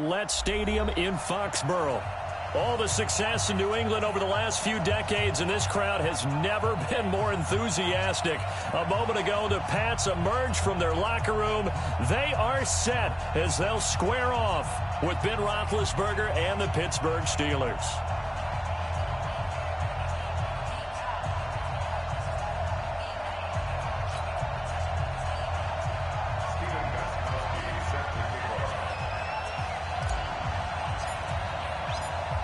Gillette Stadium in Foxborough. All the success in New England over the last few decades, and this crowd has never been more enthusiastic. A moment ago, the Pats emerged from their locker room. They are set as they'll square off with Ben Roethlisberger and the Pittsburgh Steelers.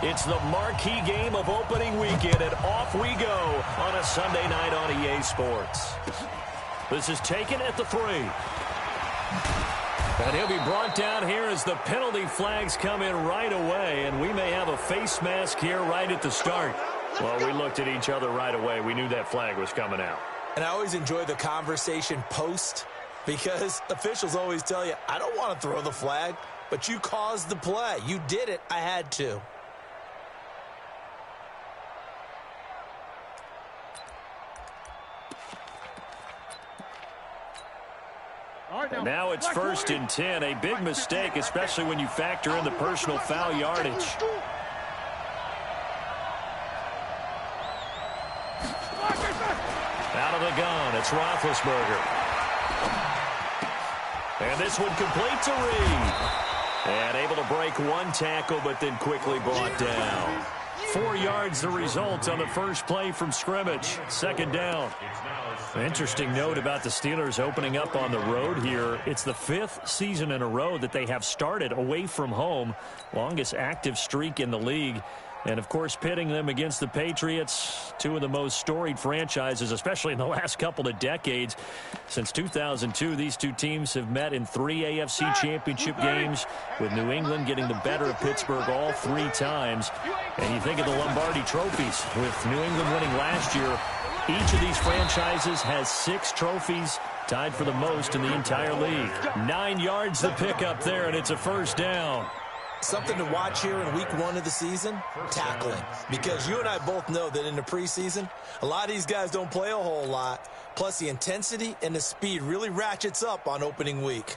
It's the marquee game of opening weekend, and off we go on a Sunday night on EA Sports. This is taken at the 3. And he'll be brought down here as the penalty flags come in right away, and we may have a face mask here right at the start. Well, we looked at each other right away. We knew that flag was coming out. And I always enjoy the conversation post, because officials always tell you, I don't want to throw the flag, but you caused the play. You did it. I had to. And now it's 1st and 10, a big mistake, especially when you factor in the personal foul yardage. Out of the gun, it's Roethlisberger. And this one complete to Reed. And able to break one tackle, but then quickly brought down. 4 yards the result on the first play from scrimmage. 2nd down. An interesting note about the Steelers opening up on the road here. It's the 5th season in a row that they have started away from home. Longest active streak in the league. And, of course, pitting them against the Patriots, 2 of the most storied franchises, especially in the last couple of decades. Since 2002, these 2 teams have met in 3 AFC championship games, with New England getting the better of Pittsburgh all 3 times. And you think of the Lombardi trophies, with New England winning last year. Each of these franchises has 6 trophies, tied for the most in the entire league. 9 yards the pickup there, and it's a 1st down. Something to watch here in week 1 of the season, tackling. Because you and I both know that in the preseason, a lot of these guys don't play a whole lot. Plus, the intensity and the speed really ratchets up on opening week.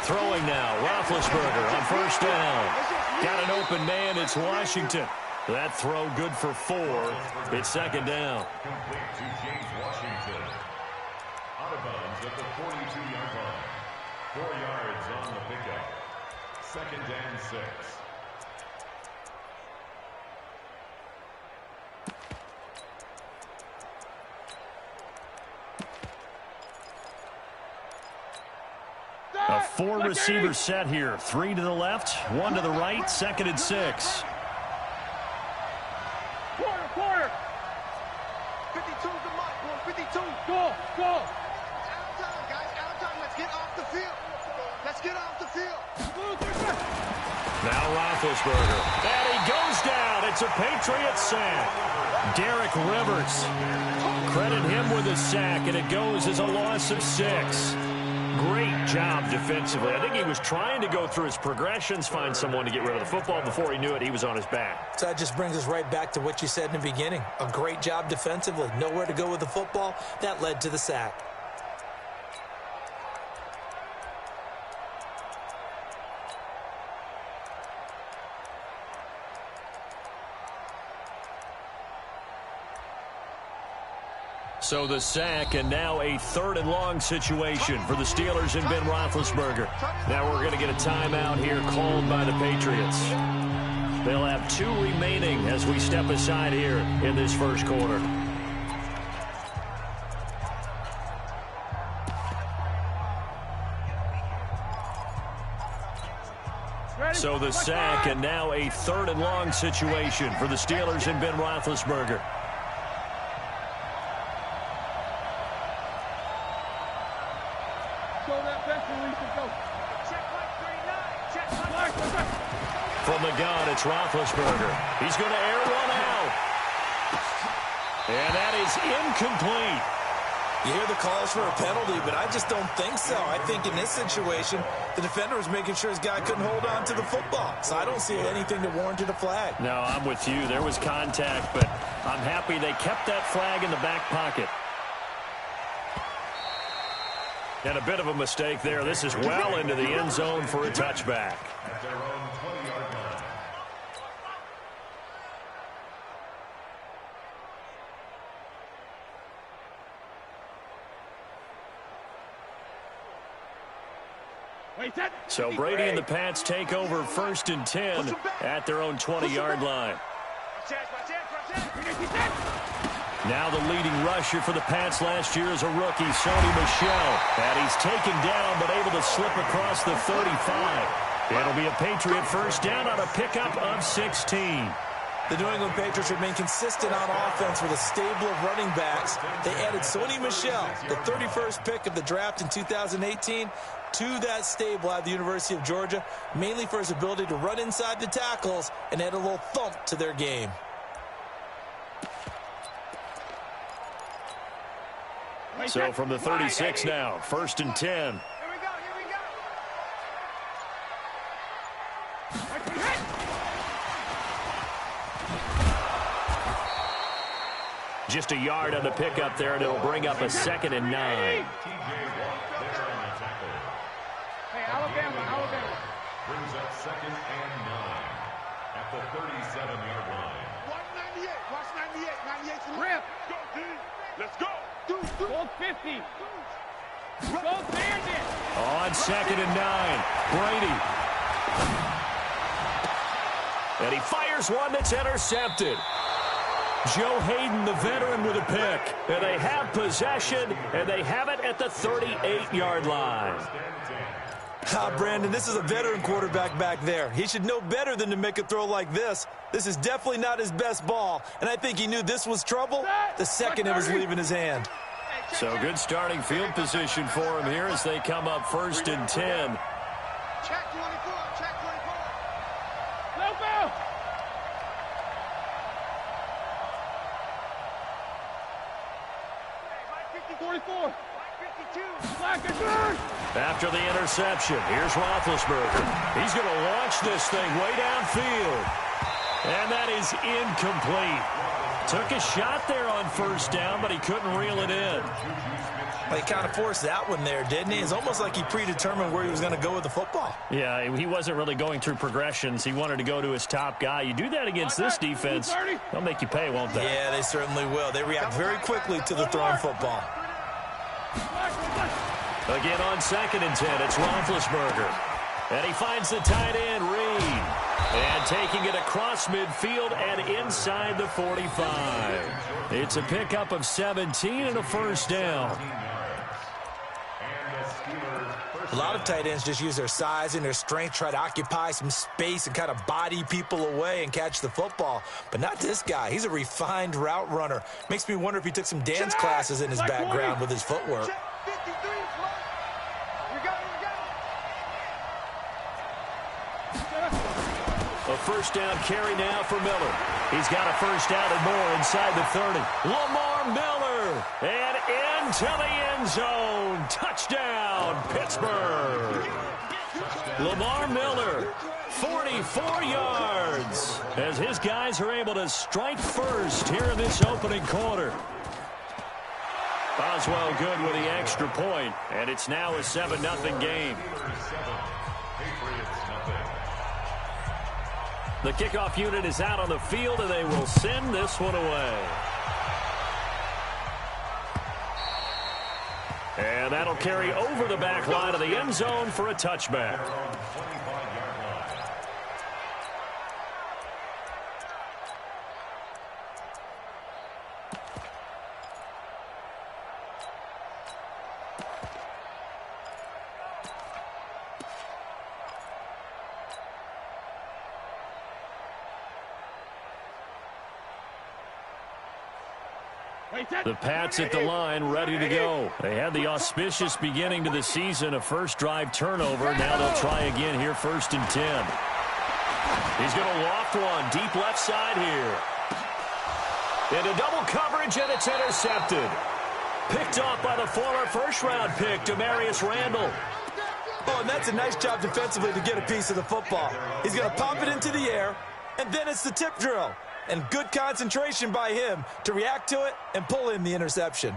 Throwing now, Roethlisberger on 1st down. Got an open man, it's Washington. That throw good for 4. It's 2nd down. Complete to James Washington. Out of bounds at the 42-yard line. 4 yards on the pickup. 2nd and 6. A 4-receiver set here. 3 to the left, 1 to the right, 2nd and 6. Quarter. 52's the mark. 52. Go. Out of time, guys. Out of time. Let's get off the field. Now Roethlisberger. And he goes down. It's a Patriot sack. Derek Rivers. Credit him with a sack, and it goes as a loss of 6. Great job defensively. I think he was trying to go through his progressions, find someone to get rid of the football. Before he knew it, he was on his back. So that just brings us right back to what you said in the beginning. A great job defensively. Nowhere to go with the football. That led to the sack. So the sack, and now a 3rd and long situation for the Steelers and Ben Roethlisberger. Now we're going to get a timeout here called by the Patriots. They'll have 2 remaining as we step aside here in this 1st quarter. So the sack, and now a 3rd and long situation for the Steelers and Ben Roethlisberger. From the gun, it's Roethlisberger. He's going to air one out. And that is incomplete. You hear the calls for a penalty, but I just don't think so. I think in this situation, the defender was making sure his guy couldn't hold on to the football. So I don't see anything that warranted a flag. No, I'm with you. There was contact, but I'm happy they kept that flag in the back pocket. And a bit of a mistake there. This is well into the end zone for a touchback. At their own 20-yard line. So Brady and the Pats take over 1st and 10 at their own 20-yard line. Now the leading rusher for the Pats last year is a rookie, Sony Michel. And he's taken down but able to slip across the 35. It'll be a Patriot first down on a pickup of 16. The New England Patriots remain consistent on offense with a stable of running backs. They added Sony Michel, the 31st pick of the draft in 2018, to that stable at the University of Georgia, mainly for his ability to run inside the tackles and add a little thump to their game. So from the 36 now, 1st and 10. Just a yard on the pickup there, and it'll bring up a 2nd and 9. Hey, Alabama. Brings up 2nd and 9 at the 37-yard line. Watch 98. Watch 98. 98's rip. Go, D. Let's go. Go 50. Go Bandit. On 2nd and 9, Brady. And he fires one that's intercepted. Joe Hayden, the veteran, with a pick. And they have possession, and they have it at the 38-yard line. Brandon, this is a veteran quarterback back there. He should know better than to make a throw like this. This is definitely not his best ball, and I think he knew this was trouble the second it was leaving his hand. So good starting field position for him here as they come up 1st and 10. Check 24. Check 24. Go, go. 44. 52. After the interception, here's Roethlisberger. He's going to launch this thing way downfield. And that is incomplete. Took a shot there on 1st down, but he couldn't reel it in. Well, he kind of forced that one there, didn't he? It's almost like he predetermined where he was going to go with the football. Yeah, he wasn't really going through progressions. He wanted to go to his top guy. You do that against this defense, they'll make you pay, won't they? Yeah, they certainly will. They react very quickly to the thrown football. Again on 2nd and 10, it's Roethlisberger. And he finds the tight end, Reed. And taking it across midfield and inside the 45. It's a pickup of 17 and a 1st down. A lot of tight ends just use their size and their strength, try to occupy some space and kind of body people away and catch the football. But not this guy. He's a refined route runner. Makes me wonder if he took some dance classes in his background with his footwork. A 1st down carry now for Miller. He's got a 1st down and more inside the 30. Lamar Miller. And into the end zone. Touchdown, Pittsburgh. Lamar Miller, 44 yards. As his guys are able to strike first here in this opening quarter. Boswell good with the extra point. And it's now a 7-0 game. The kickoff unit is out on the field, and they will send this one away. And that'll carry over the back line of the end zone for a touchback. The Pats at the line, ready to go. They had the auspicious beginning to the season, a first drive turnover. Now they'll try again here, 1st and 10. He's going to loft one, deep left side here. Into double coverage, and it's intercepted. Picked off by the former first-round pick, Demarius Randall. Oh, and that's a nice job defensively to get a piece of the football. He's going to pop it into the air, and then it's the tip drill. And good concentration by him to react to it and pull in the interception.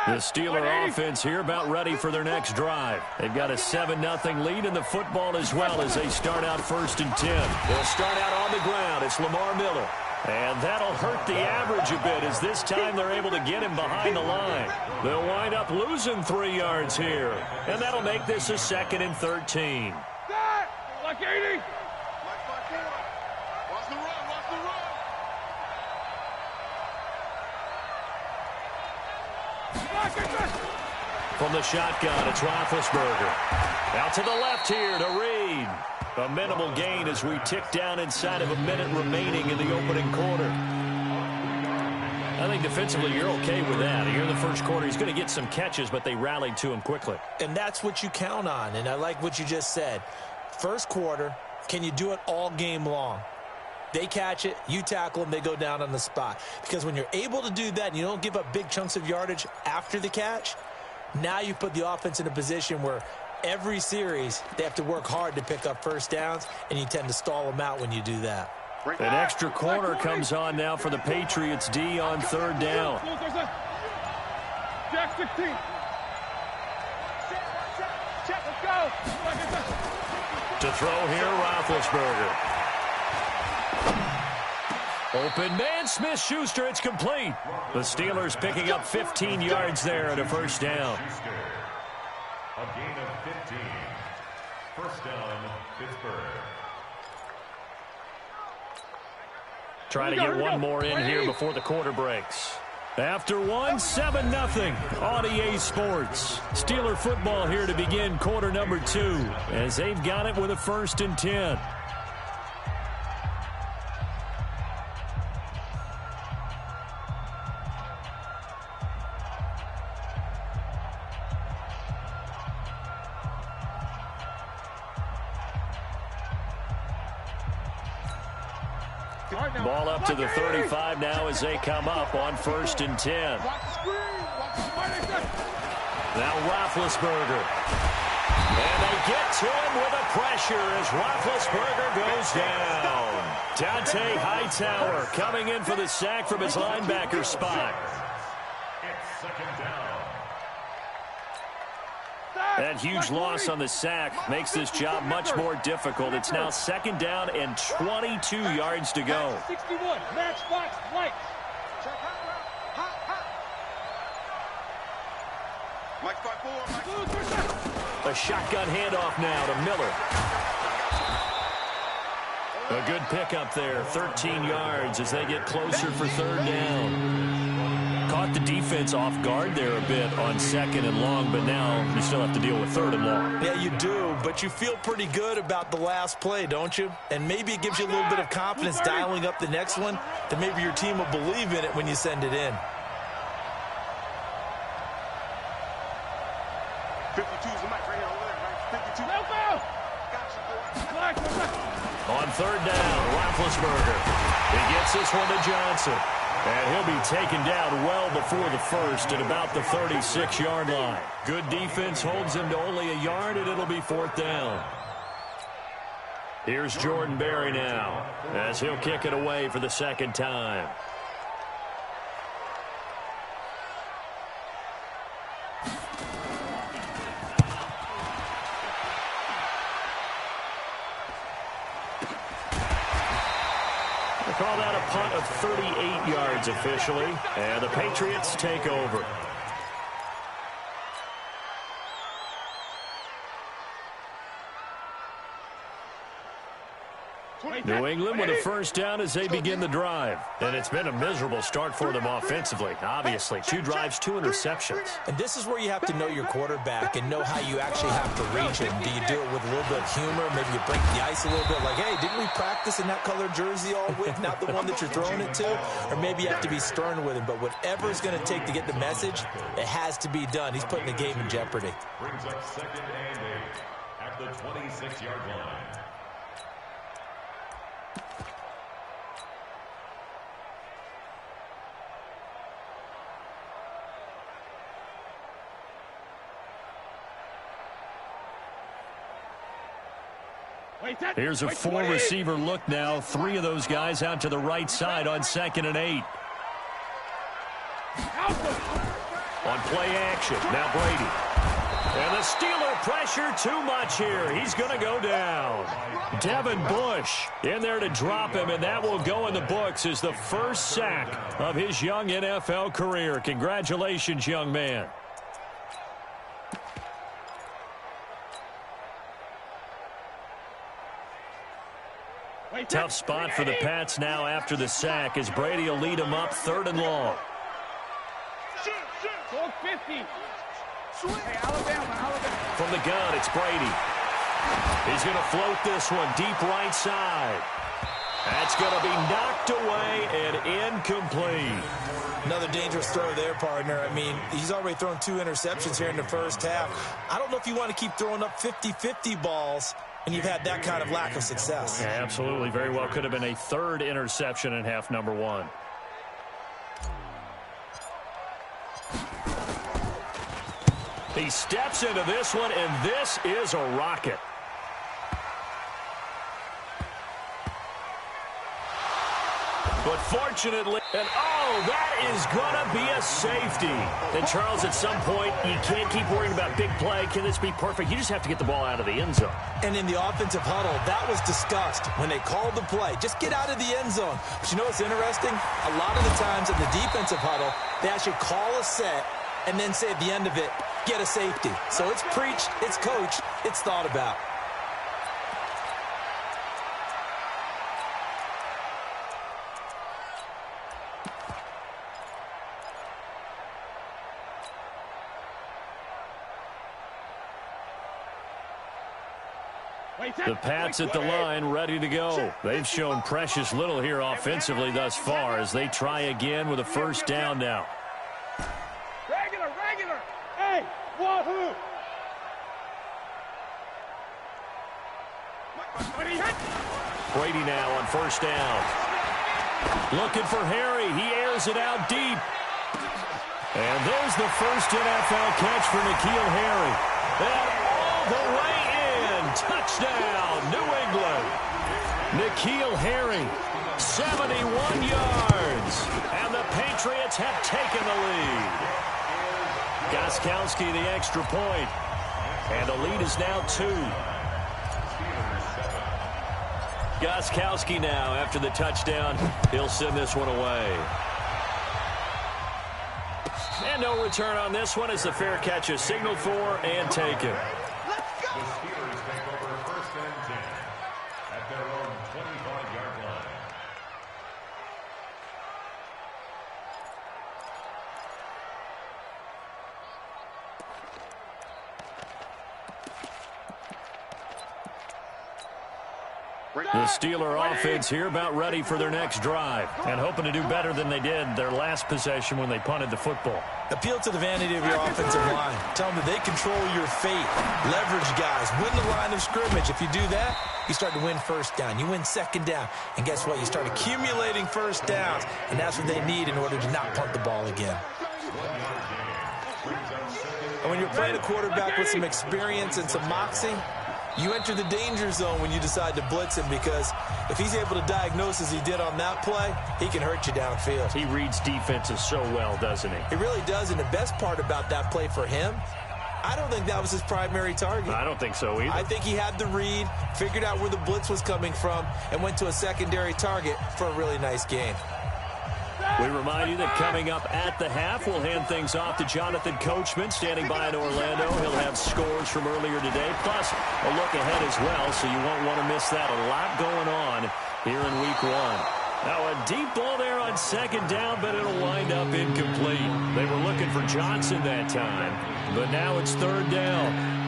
The Steeler offense here about ready for their next drive. They've got a 7-0 lead in the football as well as they start out 1st and 10. They'll start out on the ground. It's Lamar Miller. And that'll hurt the average a bit as this time they're able to get him behind the line. They'll wind up losing 3 yards here. And that'll make this a 2nd and 13. Like 80. Watch the run. From the shotgun, it's Roethlisberger. Out to the left here to Reed. A minimal gain as we tick down inside of a minute remaining in the opening quarter. I think defensively you're okay with that. Here in the first quarter, he's going to get some catches, but they rallied to him quickly. And that's what you count on, and I like what you just said. First quarter, can you do it all game long? They catch it, you tackle them, they go down on the spot. Because when you're able to do that and you don't give up big chunks of yardage after the catch, now you put the offense in a position where every series they have to work hard to pick up first downs, and you tend to stall them out when you do that. An extra corner comes on now for the Patriots D on 3rd down. Jack 16. Check, let's go. To throw here, Roethlisberger. Open man, Smith-Schuster, it's complete. The Steelers picking up 15 yards there at a 1st down. A gain of 15. 1st down, Pittsburgh. Trying to get one more in here before the quarter breaks. After one, 7-0 on EA Sports. Steeler football here to begin quarter number 2 as they've got it with a 1st and 10. Ball up to the 35 now as they come up on 1st and 10. Now Roethlisberger. And they get to him with a pressure as Roethlisberger goes down. Dante Hightower coming in for the sack from his linebacker spot. It's 2nd down. That huge loss on the sack makes this job much more difficult. It's now 2nd down and 22 yards to go. 61, matchbox, Mike. Mike 5-4, A shotgun handoff now to Miller. A good pickup there, 13 yards as they get closer for 3rd down. Caught the defense off guard there a bit on 2nd and long, but now you still have to deal with 3rd and long. Yeah, you do, but you feel pretty good about the last play, don't you? And maybe it gives you a little bit of confidence dialing up the next one that maybe your team will believe in it when you send it in. 52's the mic right here over there, right? 52. No foul! On 3rd down, Roethlisberger. He gets this one to Johnson. And he'll be taken down well before the 1st at about the 36-yard line. Good defense holds him to only a yard, and it'll be 4th down. Here's Jordan Berry now as he'll kick it away for the 2nd time. Call that a punt of 38 yards officially, and the Patriots take over. New England with a first down as they begin the drive. And it's been a miserable start for them offensively. Obviously, 2 drives, 2 interceptions. And this is where you have to know your quarterback and know how you actually have to reach him. Do you do it with a little bit of humor? Maybe you break the ice a little bit like, hey, didn't we practice in that colored jersey all week, not the one that you're throwing it to? Or maybe you have to be stern with him. But whatever it's going to take to get the message, it has to be done. He's putting the game in jeopardy. Brings up 2nd and 8 at the 26-yard line. Here's a 4-receiver look now. 3 of those guys out to the right side on 2nd and 8. On play action, now Brady. And the Steeler pressure too much here. He's going to go down. Devin Bush in there to drop him, and that will go in the books as the first sack of his young NFL career. Congratulations, young man. Tough spot for the Pats now after the sack as Brady will lead them up 3rd and long. From the gun, it's Brady. He's going to float this one deep right side. That's going to be knocked away and incomplete. Another dangerous throw there, partner. I mean, he's already thrown 2 interceptions here in the first half. I don't know if you want to keep throwing up 50-50 balls and you've had that kind of lack of success. Yeah, absolutely. Very well could have been a 3rd interception in half number 1. He steps into this one, and this is a rocket. But fortunately, and oh, that is going to be a safety. And Charles, at some point, you can't keep worrying about big play. Can this be perfect? You just have to get the ball out of the end zone. And in the offensive huddle, that was discussed when they called the play. Just get out of the end zone. But you know what's interesting? A lot of the times in the defensive huddle, they actually call a set and then say at the end of it, get a safety. So it's preached, it's coached, it's thought about. The Pats at the line, ready to go. They've shown precious little here offensively thus far as they try again with a first down now. Regular. Hey, wahoo! Brady now on first down. Looking for Harry. He airs it out deep. And there's the first NFL catch for N'Keal Harry. And all the way in. Touchdown, New England. N'Keal Harry, 71 yards. And the Patriots have taken the lead. Gostkowski the extra point. And the lead is now 2. Gostkowski now after the touchdown. He'll send this one away. And no return on this one as the fair catch is signaled for and taken. The Steelers take over 1st and 10 at their own 25-yard line. The Steeler offense here about ready for their next drive and hoping to do better than they did their last possession when they punted the football. Appeal to the vanity of your offensive line. Tell them that they control your fate. Leverage guys. Win the line of scrimmage. If you do that, you start to win first down. You win second down. And guess what? You start accumulating first downs. And that's what they need in order to not punt the ball again. And when you're playing a quarterback with some experience and some moxie, you enter the danger zone when you decide to blitz him, because if he's able to diagnose as he did on that play, he can hurt you downfield. He reads defenses so well, doesn't he? He really does, and the best part about that play for him, I don't think that was his primary target. I don't think so either. I think he had the read, figured out where the blitz was coming from, and went to a secondary target for a really nice gain. We remind you that coming up at the half, we'll hand things off to Jonathan Coachman, standing by in Orlando. He'll have scores from earlier today, plus a look ahead as well, so you won't want to miss that. A lot going on here in Week 1. Now a deep ball there on second down, but it'll wind up incomplete. They were looking for Johnson that time, but now it's third down.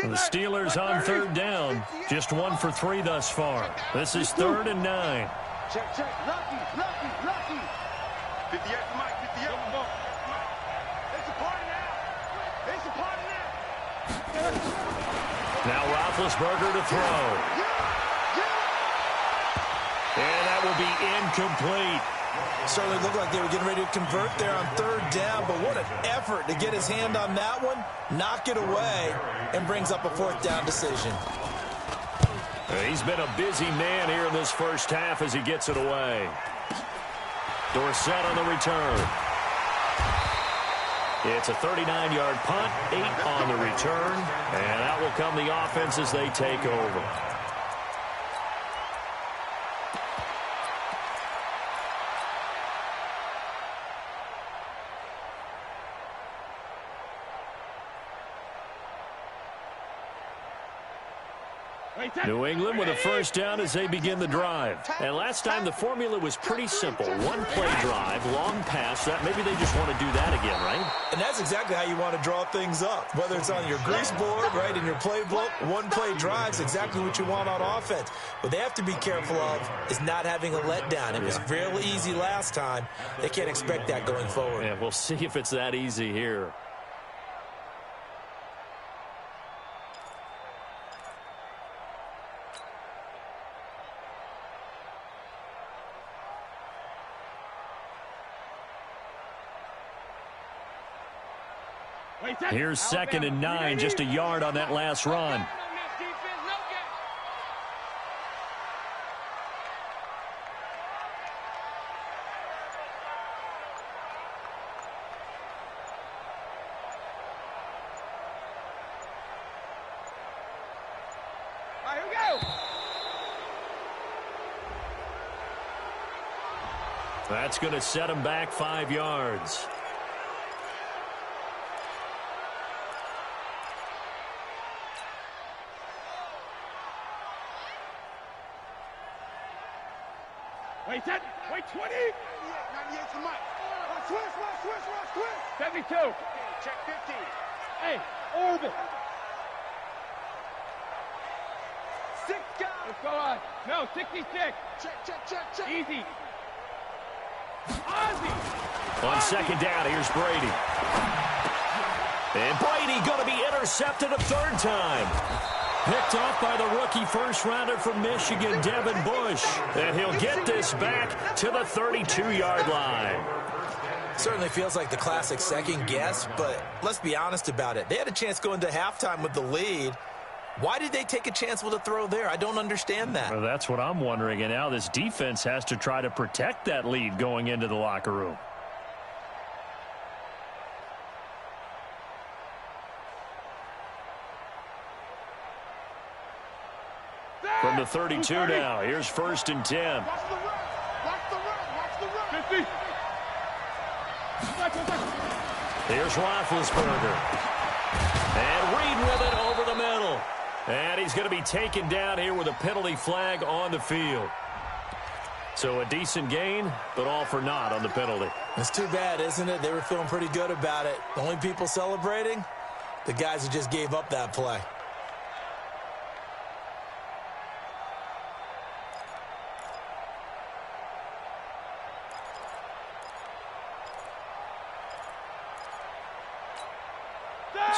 The Steelers on third down. Just 1 for 3 thus far. This is 3rd and 9. Check. Lucky. 50 yards, Mike. 50 yards. It's a party now. Now Roethlisberger to throw. And that will be incomplete. Certainly looked like they were getting ready to convert there on third down, but what an effort to get his hand on that one, knock it away, and brings up a 4th down decision. He's been a busy man here in this first half as he gets it away. Dorsett on the return. It's a 39-yard punt, 8 on the return, and out will come the offense as they take over. New England with a first down as they begin the drive. And last time the formula was pretty simple. One play drive, long pass. That maybe they just want to do that again, right? And that's exactly how you want to draw things up. Whether it's on your grease board, right, in your playbook, one play drive is exactly what you want on offense. What they have to be careful of is not having a letdown. It was fairly easy last time. They can't expect that going forward. Yeah, we'll see if it's that easy here. Here's 2nd and 9, just a yard on that last run. Here we go. That's going to set him back 5 yards. Wait 20. 98 for Mike. Switch. 72. Check 15. Hey, orbit. 6 guys. Let's go on. No, 66. Check. Easy. Ozzy. On second down, here's Brady. And Brady going to be intercepted a 3rd time. Picked off by the rookie first-rounder from Michigan, Devin Bush. And he'll get this back to the 32-yard line. Certainly feels like the classic second guess, but let's be honest about it. They had a chance going to halftime with the lead. Why did they take a chance with a throw there? I don't understand that. Well, that's what I'm wondering. And now this defense has to try to protect that lead going into the locker room. From the 32 now, here's 1st and 10. Watch the run. 50. Here's Roethlisberger. And Reed with it over the middle. And he's going to be taken down here with a penalty flag on the field. So a decent gain, but all for naught on the penalty. It's too bad, isn't it? They were feeling pretty good about it. The only people celebrating, the guys who just gave up that play.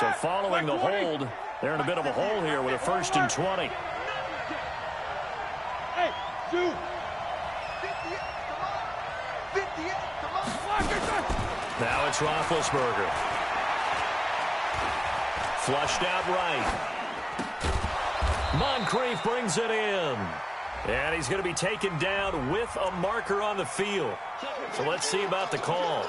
So following the hold, they're in a bit of a hole here with a 1st and 20. Hey, dude. 58, come on. Now it's Roethlisberger. Flushed out right. Moncrief brings it in. And he's going to be taken down with a marker on the field. So let's see about the call.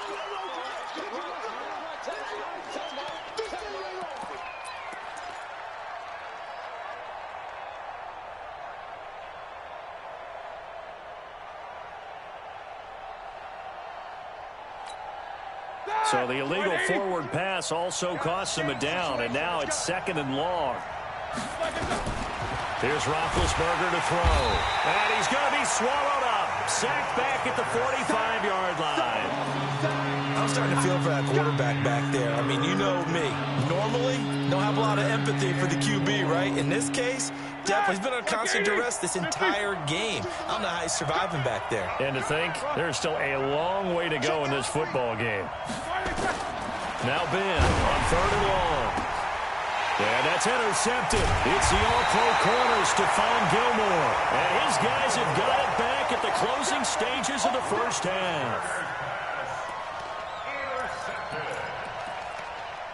So the illegal forward pass also costs him a down, and now it's 2nd and long. Here's Roethlisberger to throw. And he's going to be swallowed up. Sacked back at the 45-yard line. I'm starting to feel for that quarterback back there. I mean, you know me. Normally, don't have a lot of empathy for the QB, right? In this case, definitely, he's been on constant duress this entire game. I don't know how he's surviving back there. And to think, there's still a long way to go in this football game. Now Ben on 3rd and long. And that's intercepted. It's the all-pro corner, Stephon Gilmore. And his guys have got it back at the closing stages of the first half. Intercepted.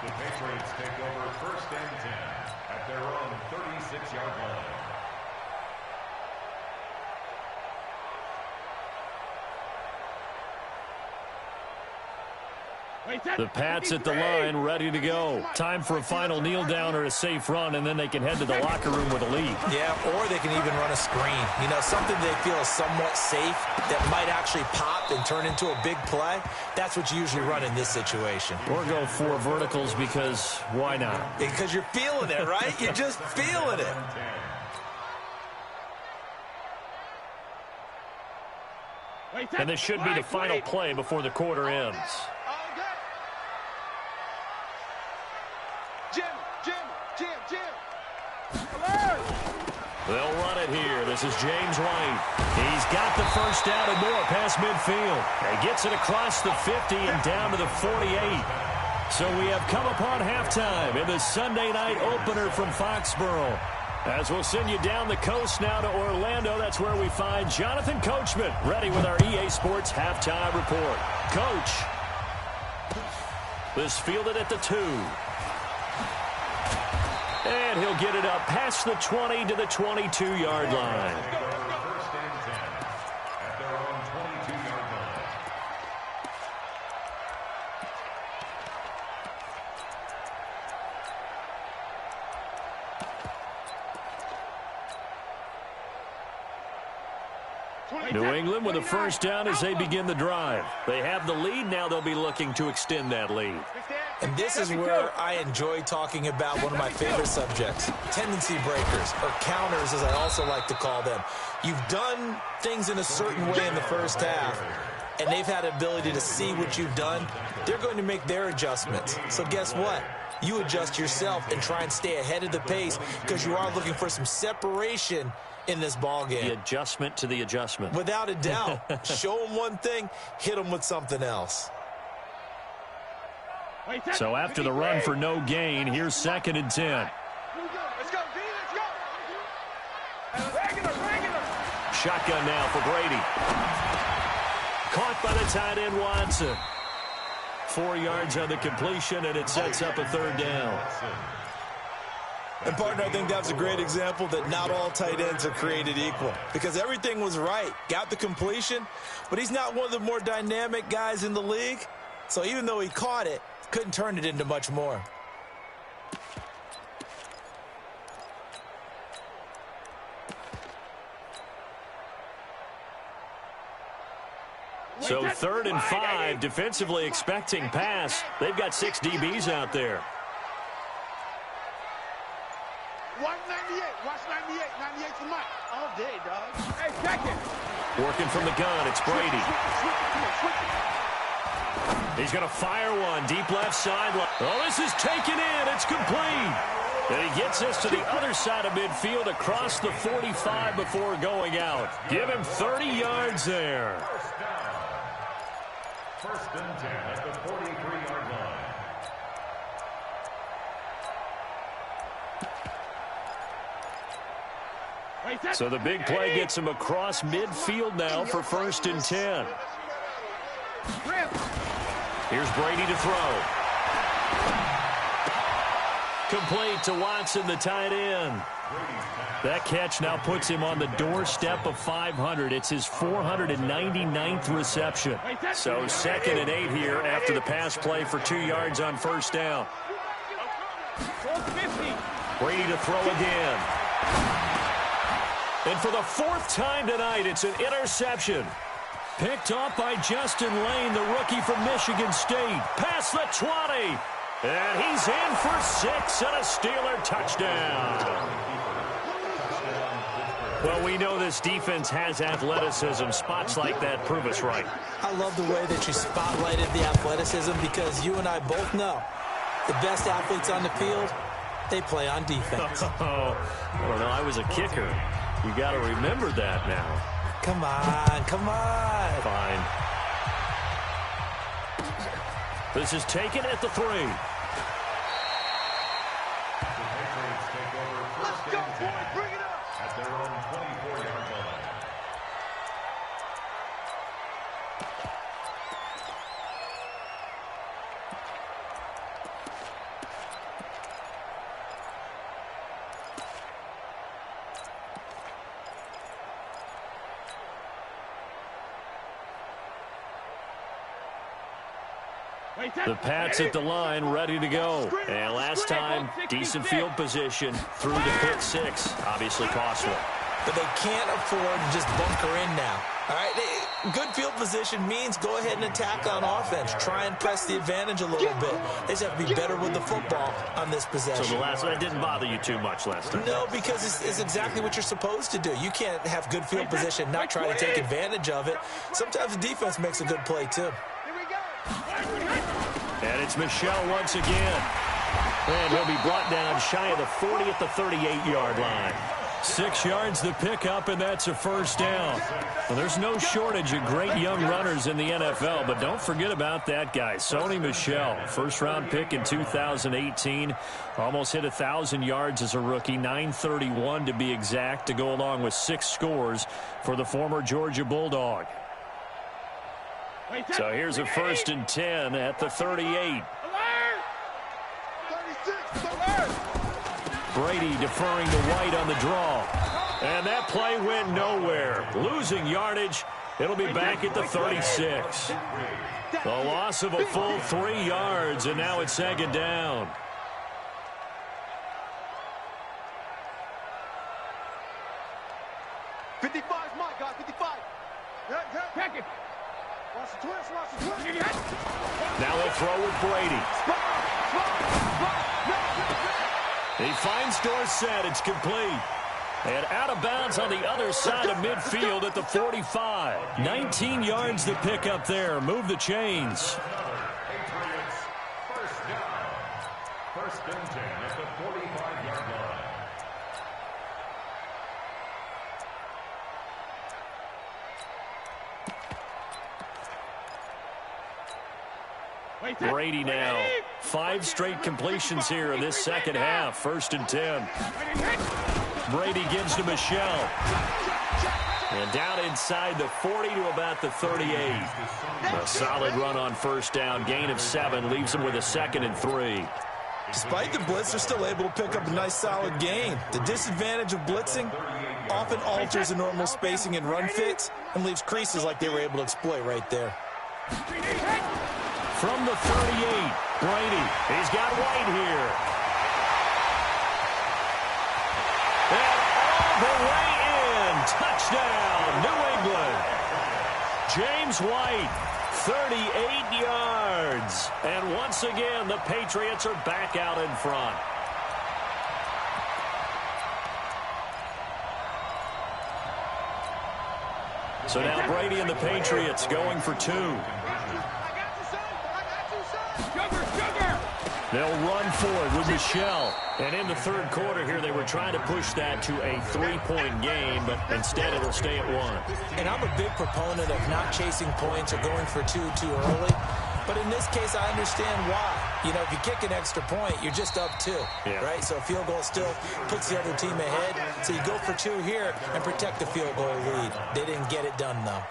The Patriots take over 1st and 10 at their own 36-yard line. The Pats at the line, ready to go. Time for a final kneel down or a safe run, and then they can head to the locker room with a lead. Yeah, or they can even run a screen. You know, something they feel is somewhat safe that might actually pop and turn into a big play. That's what you usually run in this situation. Or go 4 verticals because why not? Because you're feeling it, right? You're just feeling it. And this should be the final play before the quarter ends. They'll run it here. This is James White. He's got the first down and more past midfield. And gets it across the 50 and down to the 48. So we have come upon halftime in the Sunday night opener from Foxborough. As we'll send you down the coast now to Orlando, that's where we find Jonathan Coachman ready with our EA Sports halftime report. Coach, this fielded at the 2. And he'll get it up past the 20 to the 22-yard line. First and 10 at their own 22-yard line. New England with a first down as they begin the drive. They have the lead. Now they'll be looking to extend that lead. And this is where I enjoy talking about one of my favorite subjects, tendency breakers, or counters as I also like to call them. You've done things in a certain way in the first half, and they've had the ability to see what you've done. They're going to make their adjustments. So guess what? You adjust yourself and try and stay ahead of the pace because you are looking for some separation in this ball game. The adjustment to the adjustment. Without a doubt. Show them one thing, hit them with something else. So after the run for no gain, here's 2nd and 10. Let's go, B, let's go. Regular. Shotgun now for Brady. Caught by the tight end Watson. 4 yards on the completion, and it sets up a 3rd down. And, partner, I think that's a great example that not all tight ends are created equal because everything was right. Got the completion, but he's not one of the more dynamic guys in the league. So even though he caught it, couldn't turn it into much more. So 3rd and 5, defensively expecting pass. They've got 6 DBs out there. 198. Watch 98. 98 for Mike. All day, dog. Hey, second. Working from the gun, it's Brady. He's going to fire one deep left sideline. Oh, this is taken in. It's complete. And he gets us to the other side of midfield across the 45 before going out. Give him 30 yards there. First and 10 at the 43-yard line. So the big play gets him across midfield now for 1st and 10. Here's Brady to throw. complete to Watson, the tight end. That catch now puts him on the doorstep of 500. It's his 499th reception. So 2nd and 8 here after the pass play for 2 yards on first down. Brady to throw again. And for the 4th time tonight, it's an interception. Picked off by Justin Lane, the rookie from Michigan State. Past the 20. And he's in for 6 and a Steeler touchdown. Well, we know this defense has athleticism. Spots like that prove us right. I love the way that you spotlighted the athleticism because you and I both know the best athletes on the field, they play on defense. I don't know. I was a kicker. You got to remember that now. Come on, come on. Fine. This is taken at the 3. Let's go, boys. Bring it up. At their own 24-yard line. The Pats at the line, ready to go. And last time, decent field position through the pick 6. Obviously costly. But they can't afford to just bunker in now. All right, good field position means go ahead and attack on offense. Try and press the advantage a little bit. They just have to be better with the football on this possession. So that didn't bother you too much last time? No, because it's exactly what you're supposed to do. You can't have good field position, not try to take advantage of it. Sometimes the defense makes a good play, too. And it's Michel once again. And he'll be brought down shy of the 40 at the 38-yard line. 6 yards the pickup, and that's a first down. Well, there's no shortage of great young runners in the NFL, but don't forget about that guy, Sony Michel. First-round pick in 2018. Almost hit 1,000 yards as a rookie, 931 to be exact, to go along with 6 scores for the former Georgia Bulldog. So here's a 1st and 10 at the 38. Brady deferring to White on the draw. And that play went nowhere. Losing yardage. It'll be back at the 36. The loss of a full 3 yards, and now it's 2nd down. Now they'll throw with Brady. He finds Dorsett. It's complete. And out of bounds on the other side of midfield at the 45. 19 yards to pick up there. Move the chains. Patriots, first down. 1st and 10 at the 45-yard line. Brady now. 5 straight completions here in this second half. 1st and 10. Brady gives to Michel. And down inside the 40 to about the 38. A solid run on first down. Gain of 7 leaves him with a 2nd and 3. Despite the blitz, they're still able to pick up a nice, solid gain. The disadvantage of blitzing often alters the normal spacing and run fits and leaves creases like they were able to exploit right there. From the 38, Brady. He's got White here. And all the way in. Touchdown, New England. James White, 38 yards. And once again, the Patriots are back out in front. So now Brady and the Patriots going for 2. They'll run forward with Michel. And in the 3rd quarter here, they were trying to push that to a 3-point game, but instead it'll stay at 1. And I'm a big proponent of not chasing points or going for 2 too early. But in this case, I understand why. You know, if you kick an extra point, you're just up 2, right? So a field goal still puts the other team ahead. So you go for 2 here and protect the field goal lead. They didn't get it done, though.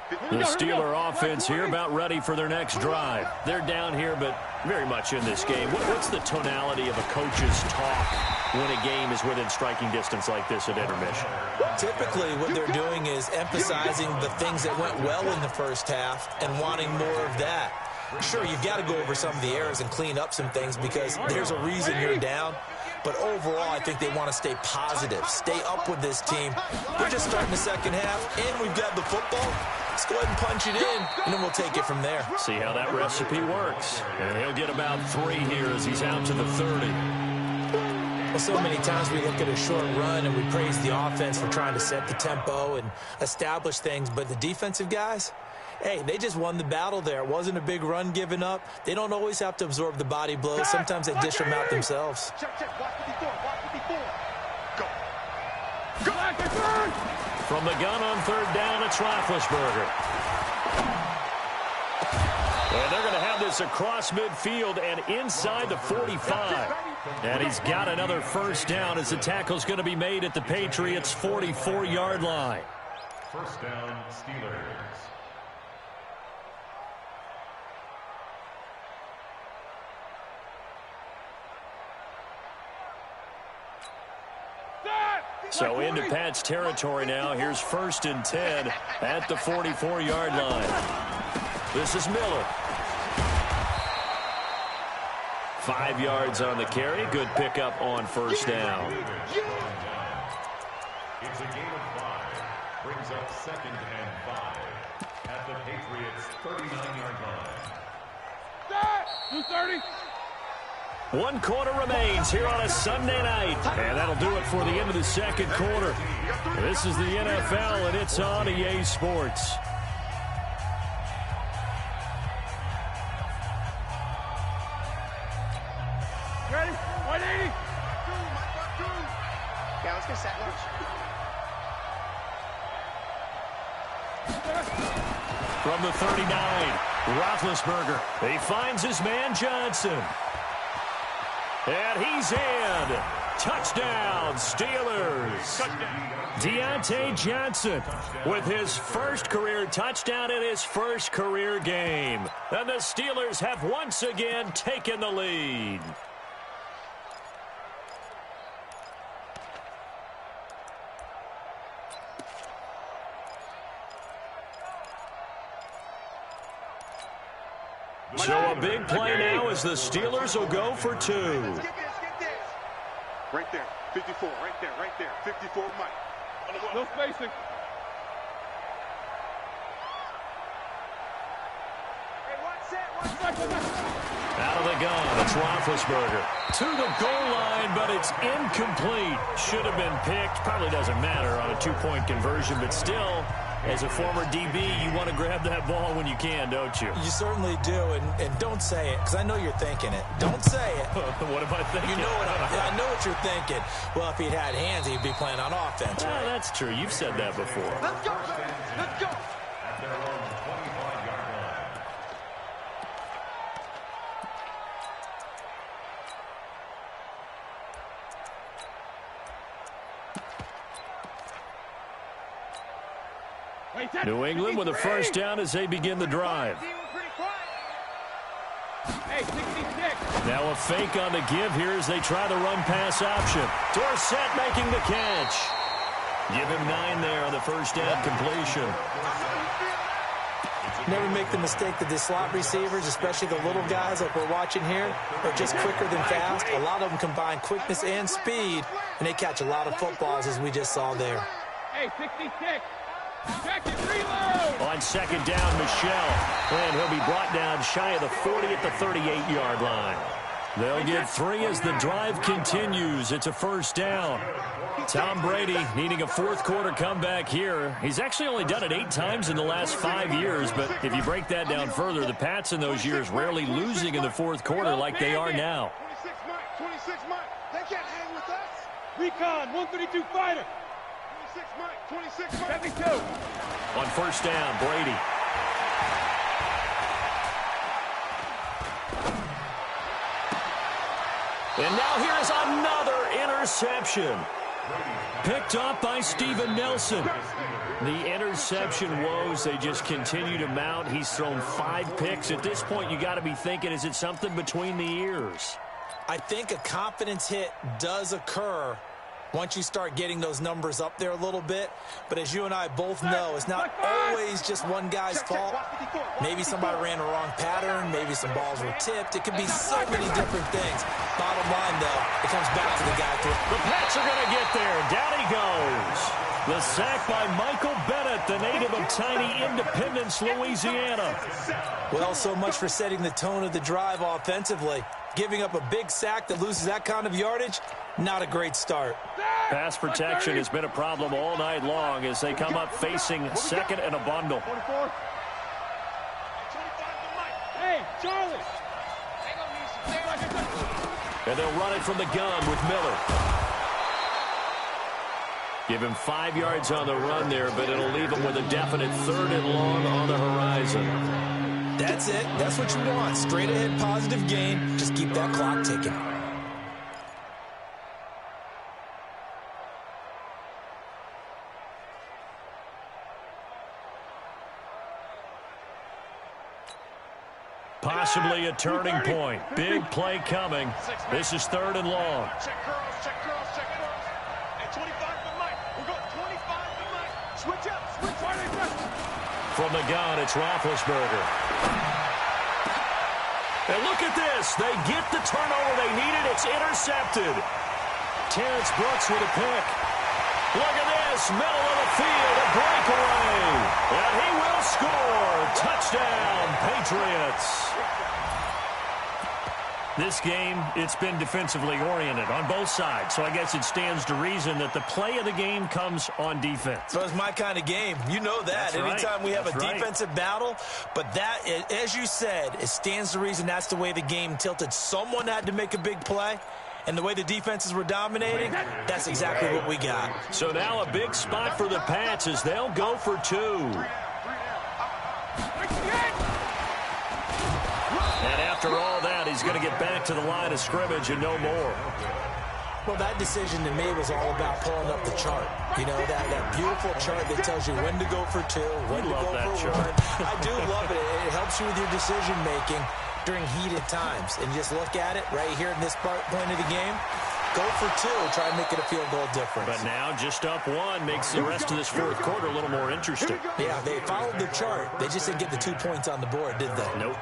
The Steeler offense here about ready for their next drive. They're down here, but very much in this game. What's the tonality of a coach's talk when a game is within striking distance like this at intermission? Typically, what they're doing is emphasizing the things that went well in the first half and wanting more of that. Sure, you've got to go over some of the errors and clean up some things because there's a reason you're down. But overall, I think they want to stay positive, stay up with this team. We're just starting the second half, and we've got the football. Let's go ahead and punch it in, and then we'll take it from there. See how that recipe works. And he'll get about 3 here as he's out to the 30. Well, so many times we look at a short run and we praise the offense for trying to set the tempo and establish things, but the defensive guys, hey, they just won the battle there. It wasn't a big run given up. They don't always have to absorb the body blows. Sometimes they dish them out themselves. From the gun on third down, it's Roethlisberger. And they're going to have this across midfield and inside the 45. And he's got another first down as the tackle's going to be made at the Patriots' 44-yard line. First down, Steelers. So into Pat's territory now. Here's 1st and 10 at the 44-yard line. This is Miller. 5 yards on the carry. Good pickup on first down. It's a gain of 5. Brings up 2nd and 5 at the Patriots' 39-yard line. 230. 1 quarter remains here on a Sunday night. And that'll do it for the end of the second quarter. This is the NFL, and it's on EA Sports. Ready? 180. Yeah, let's get set. From the 39, Roethlisberger. He finds his man Johnson. And he's in. Touchdown, Steelers. Deontay Johnson with his first career touchdown in his first career game. And the Steelers have once again taken the lead. So a big play now as the Steelers will go for 2. Right there, 54, right there, 54, Mike. No spacing. Out of the gun, it's Roethlisberger. To the goal line, but it's incomplete. Should have been picked. Probably doesn't matter on a 2-point conversion, but still, as a former DB, you want to grab that ball when you can, don't you? You certainly do, and don't say it, because I know you're thinking it. Don't say it. What am I thinking? You know I know what you're thinking. Well, if he'd had hands, he'd be playing on offense, right? That's true. You've said that before. Let's go, let's go. At their own 25-yard line. New England with a first down as they begin the drive. Hey, 66. Now a fake on the give here as they try the run-pass option. Dorsett making the catch. Give him 9 there on the first down completion. Never make the mistake that the slot receivers, especially the little guys like we're watching here, are just quicker than fast. A lot of them combine quickness and speed, and they catch a lot of footballs as we just saw there. Hey, 66. Second reload. On second down, Michelle. And he'll be brought down shy of the 40 at the 38-yard line. They'll get 3 as the drive continues. It's a first down. Tom Brady needing a fourth-quarter comeback here. He's actually only done it 8 times in the last 5 years, but if you break that down further, the Pats in those years rarely losing in the fourth quarter like they are now. 26 Mike. They can't hang with us. Recon, 132 fighter. 26 Mike. 72. On first down, Brady. And now here's another interception. Picked off by Steven Nelson. The interception woes, they just continue to mount. He's thrown 5 picks. At this point, you got to be thinking, is it something between the ears? I think a confidence hit does occur once you start getting those numbers up there a little bit. But as you and I both know, it's not always just one guy's fault. Maybe somebody ran a wrong pattern. Maybe some balls were tipped. It could be so many different things. Bottom line, though, it comes back to the guy. The Pats are going to get there. Down he goes. The sack by Michael Bennett, the native of tiny Independence, Louisiana. Well, so much for setting the tone of the drive offensively. Giving up a big sack that loses that kind of yardage, not a great start. Pass protection has been a problem all night long as they come up facing second and a bundle. Hey, Charlie. And they'll run it from the gun with Miller. Give him 5 yards on the run there, but it'll leave him with a definite 3rd and long on the horizon. That's it. That's what you want. Straight ahead positive gain. Just keep that clock ticking. Possibly a turning point. Big play coming. This is 3rd and long. Check curls, check curls, check curls. And 25 for Mike. We'll go 25 for Mike. Switch up, switch right. From the gun, it's Roethlisberger. And look at this. They get the turnover they needed. It's intercepted. Terrence Brooks with a pick. Look at this. Middle of the field, a breakaway. And he will score. Touchdown, Patriots. This game, it's been defensively oriented on both sides, so I guess it stands to reason that the play of the game comes on defense. So it's my kind of game. You know that. Anytime we have a defensive battle, but that, as you said, it stands to reason that's the way the game tilted. Someone had to make a big play, and the way the defenses were dominating, that's exactly what we got. So now a big spot for the Pats as they'll go for 2. And after all that, he's going to get back to the line of scrimmage and no more. Well, that decision to me was all about pulling up the chart. You know, that beautiful chart that tells you when to go for 2, when to go for 1. I do love it. It helps you with your decision-making during heated times. And just look at it right here in this point of the game. Go for 2, try and make it a field goal difference. But now just up 1 makes the rest of this 4th quarter a little more interesting. Yeah, they followed the chart. They just didn't get the 2 points on the board, did they? Nope.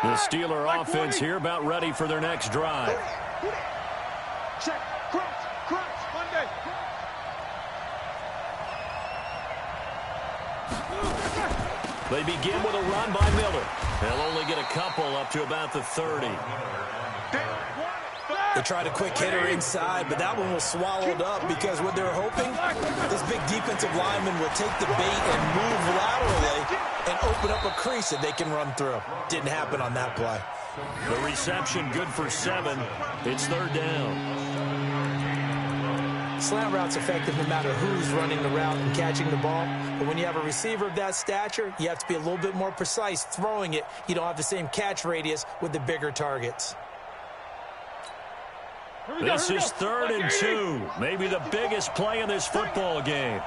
The Steeler offense here about ready for their next drive. Check, cross, Monday. They begin with a run by Miller. They'll only get a couple up to about the 30. They tried a quick hitter inside, but that one was swallowed up because what they're hoping, this big defensive lineman will take the bait and move laterally and open up a crease that they can run through. Didn't happen on that play. The reception good for 7. It's 3rd down. Slant route's effective no matter who's running the route and catching the ball. But when you have a receiver of that stature, you have to be a little bit more precise throwing it. You don't have the same catch radius with the bigger targets. This is 3rd and 2. Maybe the biggest play in this football game.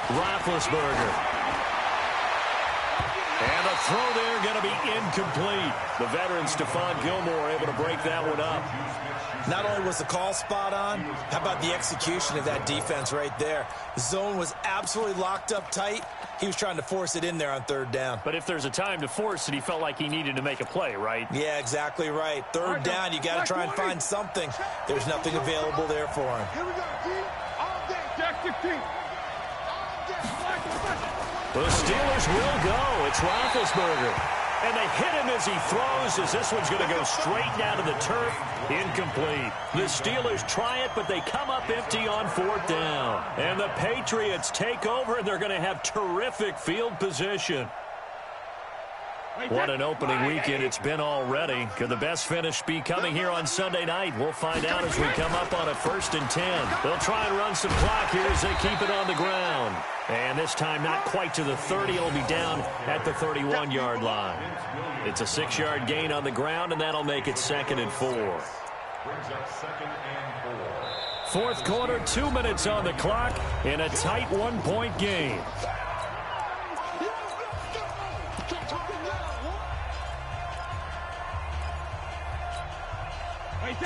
Roethlisberger. And the throw there going to be incomplete. The veteran Stephon Gilmore able to break that one up. Not only was the call spot on, how about the execution of that defense right there? The zone was absolutely locked up tight. He was trying to force it in there on 3rd down. But if there's a time to force it, he felt like he needed to make a play, right? Yeah, exactly right. 3rd down, you got to try and find something. There's nothing available there for him. Here we go, G. All day, Jack 15. The Steelers will go. It's Roethlisberger. And they hit him as he throws, as this one's going to go straight down to the turf. Incomplete. The Steelers try it, but they come up empty on 4th down. And the Patriots take over, and they're going to have terrific field position. What an opening weekend it's been already. Could the best finish be coming here on Sunday night? We'll find out as we come up on a 1st and 10. They'll try and run some clock here as they keep it on the ground. And this time not quite to the 30. It'll be down at the 31-yard line. It's a 6-yard gain on the ground, and that'll make it 2nd and 4. Brings up 2nd and 4. Fourth quarter, 2 minutes on the clock in a tight 1-point game.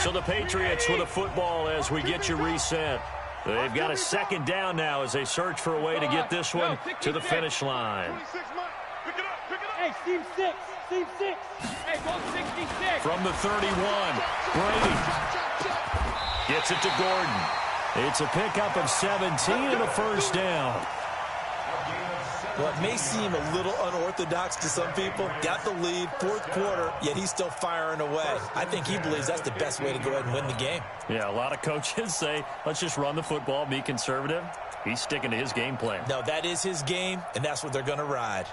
So the Patriots with a football as we get you reset. They've got a 2nd down now as they search for a way to get this one to the finish line. Hey, Steve 6. Steve 6. Hey, go 66. From the 31, Brady gets it to Gordon. It's a pickup of 17 and a 1st down. Well, it may seem a little unorthodox to some people. Got the lead, 4th quarter, yet he's still firing away. I think he believes that's the best way to go ahead and win the game. Yeah, a lot of coaches say, let's just run the football, be conservative. He's sticking to his game plan. No, that is his game, and that's what they're going to ride.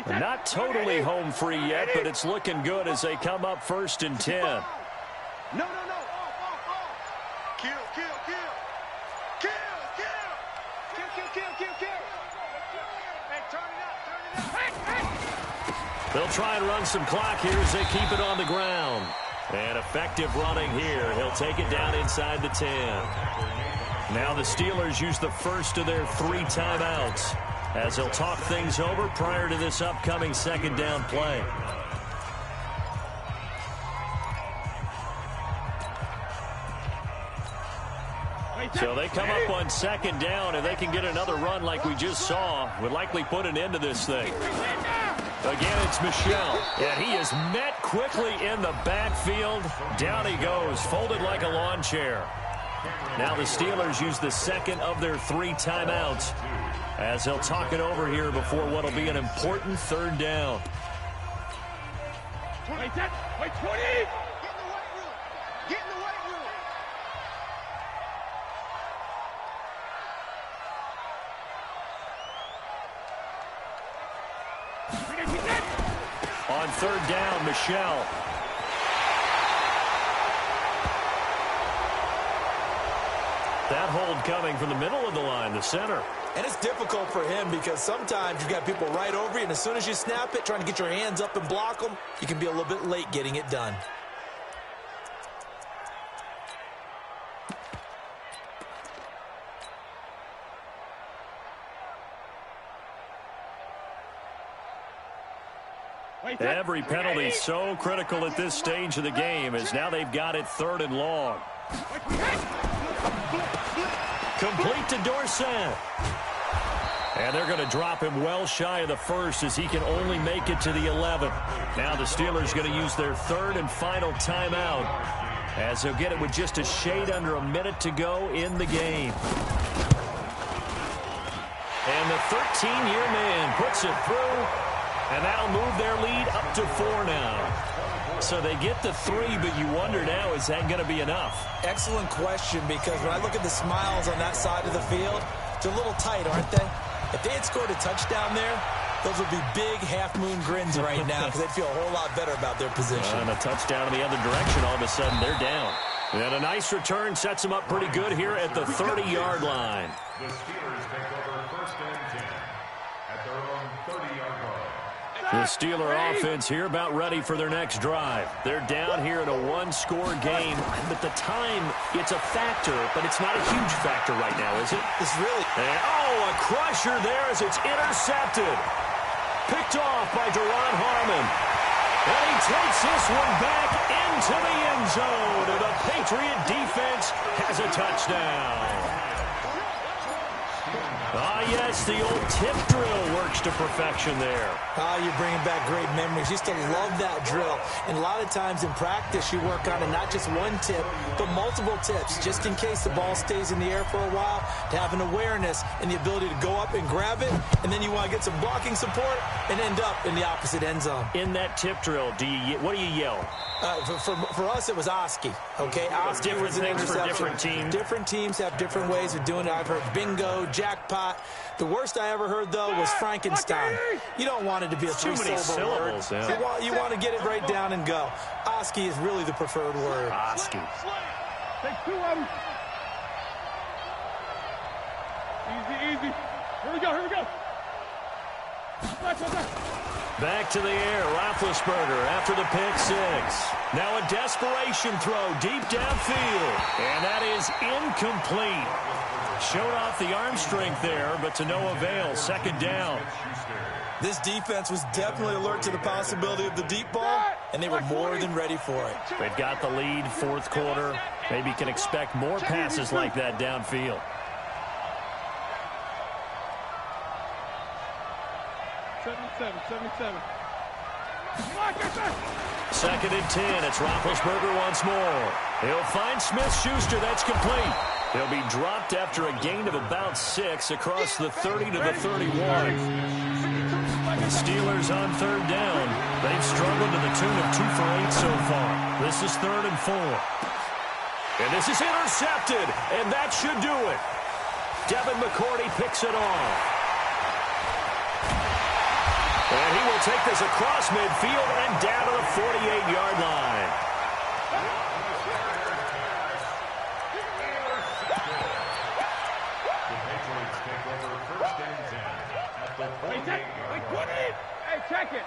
Not totally home free yet, but it's looking good as they come up 1st and 10. No. Kill. Hey, turn it up. They'll try and run some clock here as they keep it on the ground. And effective running here. He'll take it down inside the 10. Now the Steelers use the first of their 3 timeouts as they'll talk things over prior to this upcoming 2nd down play. So they come up on 2nd down, and they can get another run like we just saw. Would likely put an end to this thing. Again, it's Michel. And he is met quickly in the backfield. Down he goes, folded like a lawn chair. Now the Steelers use the 2nd of their 3 timeouts as they'll talk it over here before what will be an important 3rd down. 20. Get in the weight room. Get in the weight room. On 3rd down, Michel. That hold coming from the middle of the line, the center. And it's difficult for him because sometimes you've got people right over you, and as soon as you snap it, trying to get your hands up and block them, you can be a little bit late getting it done. Every penalty so critical at this stage of the game as now they've got it 3rd and long. Complete to Dorsett. And they're going to drop him well shy of the 1st as he can only make it to the 11th. Now the Steelers going to use their 3rd and final timeout as they'll get it with just a shade under a minute to go in the game. And the 13-year man puts it through. And that'll move their lead up to 4 now. So they get the 3, but you wonder now, is that going to be enough? Excellent question, because when I look at the smiles on that side of the field, they're a little tight, aren't they? If they had scored a touchdown there, those would be big half-moon grins right now because they'd feel a whole lot better about their position. And a touchdown in the other direction, all of a sudden they're down. And a nice return sets them up pretty good here at the 30-yard line. The Steelers take over 1st and 10 at their own 30-yard line. The Steeler offense here about ready for their next drive. They're down here in a 1-score game, but the time, it's a factor, but it's not a huge factor right now, is it? It's really... And, a crusher there as it's intercepted. Picked off by Duron Harmon. And he takes this one back into the end zone, and the Patriot defense has a touchdown. Ah, yes, the old tip drill works to perfection there. You're bringing back great memories. Used to love that drill. And a lot of times in practice, you work on it, not just one tip, but multiple tips, just in case the ball stays in the air for a while, to have an awareness and the ability to go up and grab it, and then you want to get some blocking support and end up in the opposite end zone. In that tip drill, what do you yell? For us, it was Oski. Okay, Oski was an interception. Different teams. Different teams have different ways of doing it. I've heard bingo, jackpot. The worst I ever heard, though, was Frankenstein. You don't want it to be a three-syllable word. Yeah. You want to get it right down and go. Oski is really the preferred word. Oski. Take 2 of them. Easy. Here we go. Back to the air, Roethlisberger after the pick six. Now a desperation throw deep downfield, and that is incomplete. Showed off the arm strength there, but to no avail. Second down. This defense was definitely alert to the possibility of the deep ball, and they were more than ready for it. They've got the lead, fourth quarter. Maybe can expect more passes like that downfield. 77. Second and 10. It's Roethlisberger once more. He'll find Smith-Schuster. That's complete. He'll be dropped after a gain of about 6 across the 30 to the 31. The Steelers on third down. They've struggled to the tune of 2 for 8 so far. This is 3rd and 4. And this is intercepted, and that should do it. Devin McCourty picks it off. And he will take this across midfield and down to the 48-yard line. Hey, check it.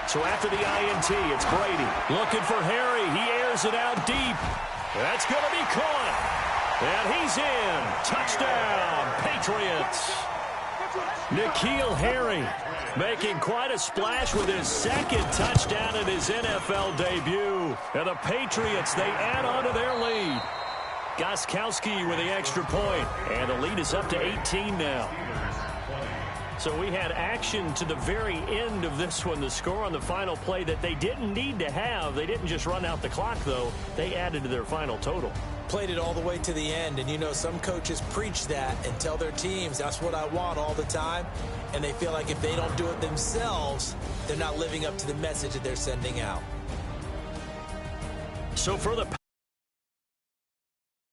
So after the INT, it's Brady. Looking for Harry. He airs it out deep. That's going to be caught. And he's in. Touchdown, Patriots. N'Keal Harry making quite a splash with his second touchdown in his NFL debut. And the Patriots, they add on to their lead. Gostkowski with the extra point. And the lead is up to 18 now. So we had action to the very end of this one. The score on the final play that they didn't need to have. They didn't just run out the clock, though. They added to their final total. Played it all the way to the end, and you know some coaches preach that and tell their teams that's what I want all the time, and they feel like if they don't do it themselves, they're not living up to the message that they're sending out. So for the